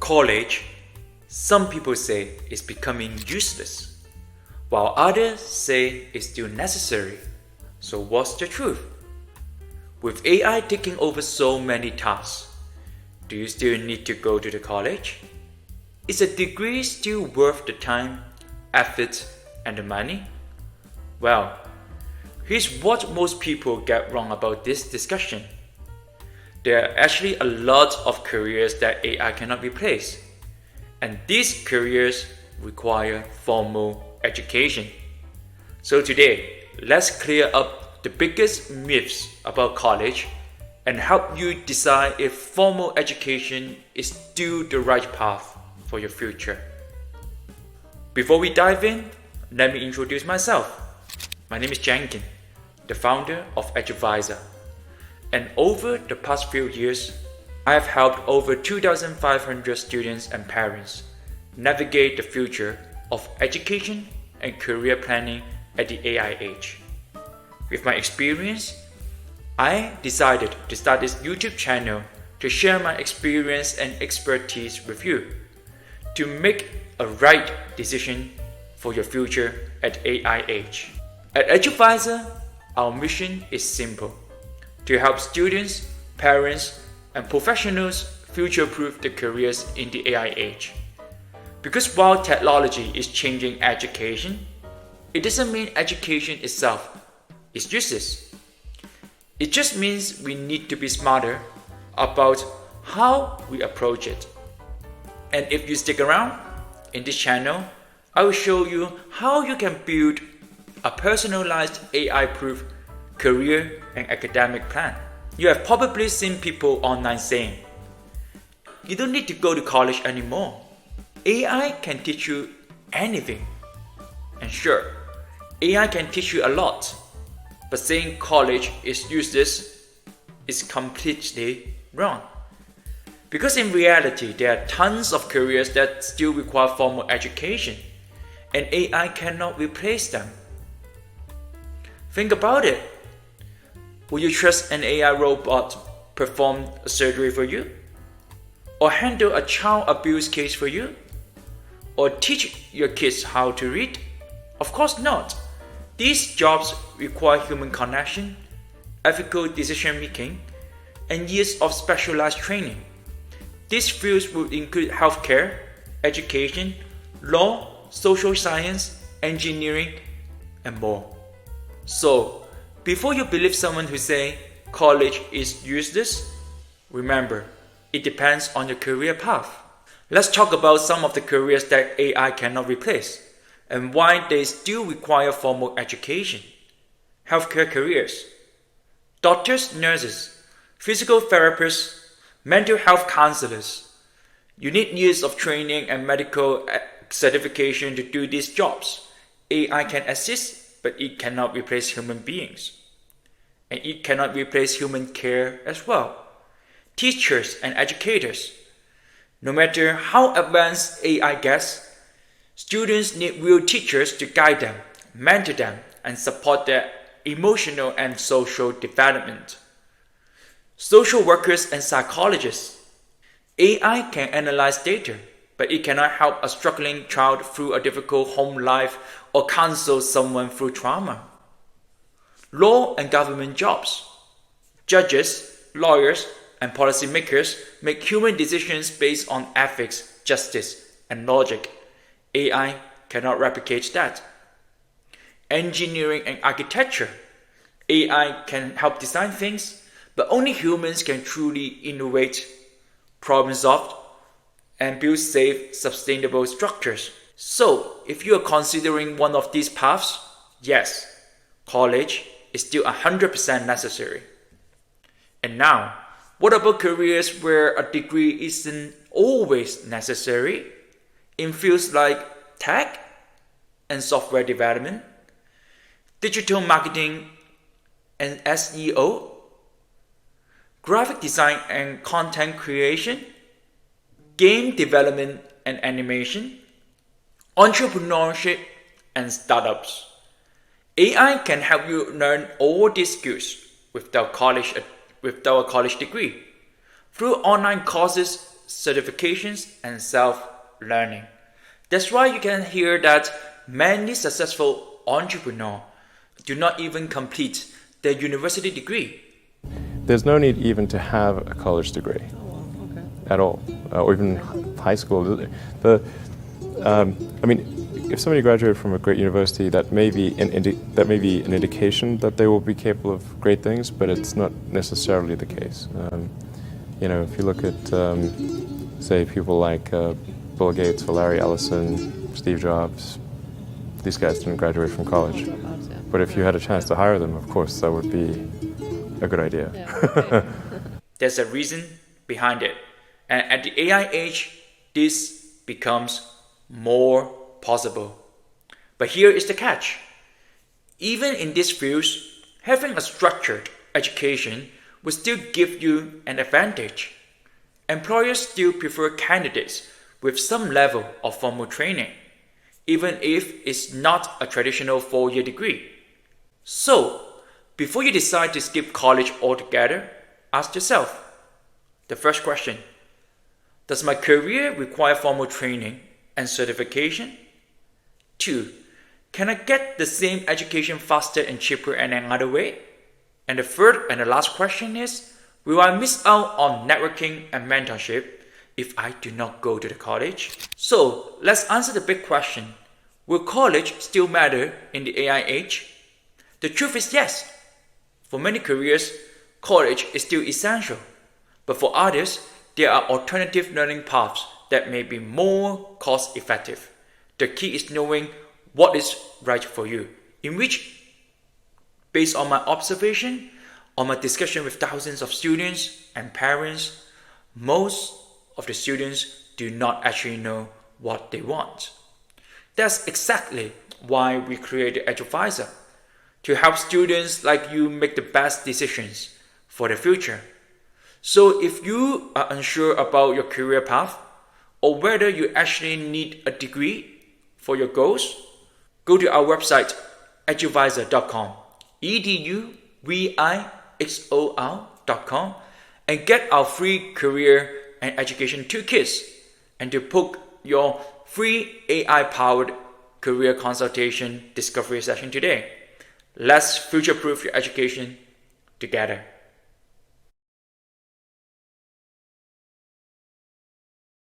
College, some people say, is becoming useless, while others say it's still necessary. So what's the truth? With AI taking over so many tasks, do you still need to go to the college? Is a degree still worth the time, effort, and the money? Well, here's what most people get wrong about this discussion. There are actually a lot of careers that AI cannot replace, and these careers require formal education. So today, let's clear up the biggest myths about college and help you decide if formal education is still the right path for your future. Before we dive in, let me introduce myself. My name is Jenkins, the founder of EduVisor. And over the past few years, I have helped over 2,500 students and parents navigate the future of education and career planning at the AI age. With my experience, I decided to start this YouTube channel to share my experience and expertise with you to make a right decision for your future at AI age. At EduVisor, our mission is simple: to help students, parents, and professionals future-proof their careers in the AI age. Because while technology is changing education, it doesn't mean education itself is useless. It just means we need to be smarter about how we approach it. And if you stick around, in this channel, I will show you how you can build a personalized AI-proof career and academic plan. You have probably seen people online saying, you don't need to go to college anymore. AI can teach you anything. And sure, AI can teach you a lot, but saying college is useless is completely wrong. Because in reality, there are tons of careers that still require formal education, and AI cannot replace them. Think about it. Will you trust an AI robot perform a surgery for you? Or handle a child abuse case for you? Or teach your kids how to read? Of course not. These jobs require human connection, ethical decision making, and years of specialized training. These fields would include healthcare, education, law, social science, engineering, and more. So, before you believe someone who say college is useless, remember, it depends on your career path. Let's talk about some of the careers that AI cannot replace and why they still require formal education. Healthcare careers: doctors, nurses, physical therapists, mental health counselors. You need years of training and medical certification to do these jobs. AI can assist, but it cannot replace human beings. And it cannot replace human care as well. Teachers and educators. No matter how advanced AI gets, students need real teachers to guide them, mentor them, and support their emotional and social development. Social workers and psychologists. AI can analyze data, but it cannot help a struggling child through a difficult home life or counsel someone through trauma. Law and government jobs. Judges, lawyers, and policymakers make human decisions based on ethics, justice, and logic. AI cannot replicate that. Engineering and architecture. AI can help design things, but only humans can truly innovate, problem solve, and build safe, sustainable structures. So, if you are considering one of these paths, yes, college is still 100% necessary. And now, what about careers where a degree isn't always necessary? In fields like tech and software development, digital marketing and SEO, graphic design and content creation, game development and animation, entrepreneurship, and startups. AI can help you learn all these skills without a college degree. Through online courses, certifications, and self-learning. That's why you can hear that many successful entrepreneurs do not even complete their university degree. There's no need even to have a college degree at all, or even high school. If somebody graduated from a great university, that may be an indication that they will be capable of great things, but it's not necessarily the case. If you look at, say, people like Bill Gates or Larry Ellison, Steve Jobs, these guys didn't graduate from college. But if you had a chance to hire them, of course, that would be a good idea. There's a reason behind it. And at the AI age, this becomes more possible. But here is the catch. Even in these fields, having a structured education will still give you an advantage. Employers still prefer candidates with some level of formal training, even if it's not a traditional 4-year degree. So, before you decide to skip college altogether, ask yourself the first question: does my career require formal training and certification? 2. Can I get the same education faster and cheaper in another way? And the third and the last question is, will I miss out on networking and mentorship if I do not go to the college? So, let's answer the big question. Will college still matter in the AI age? The truth is yes. For many careers, college is still essential. But for others, there are alternative learning paths that may be more cost effective. The key is knowing what is right for you, in which, based on my observation, on my discussion with thousands of students and parents, most of the students do not actually know what they want. That's exactly why we created EduVisor, to help students like you make the best decisions for the future. So if you are unsure about your career path, or whether you actually need a degree for your goals, go to our website eduvisor.com, eduvixor.com, and get our free career and education toolkits, and to book your free AI-powered career consultation discovery session today. Let's future-proof your education together.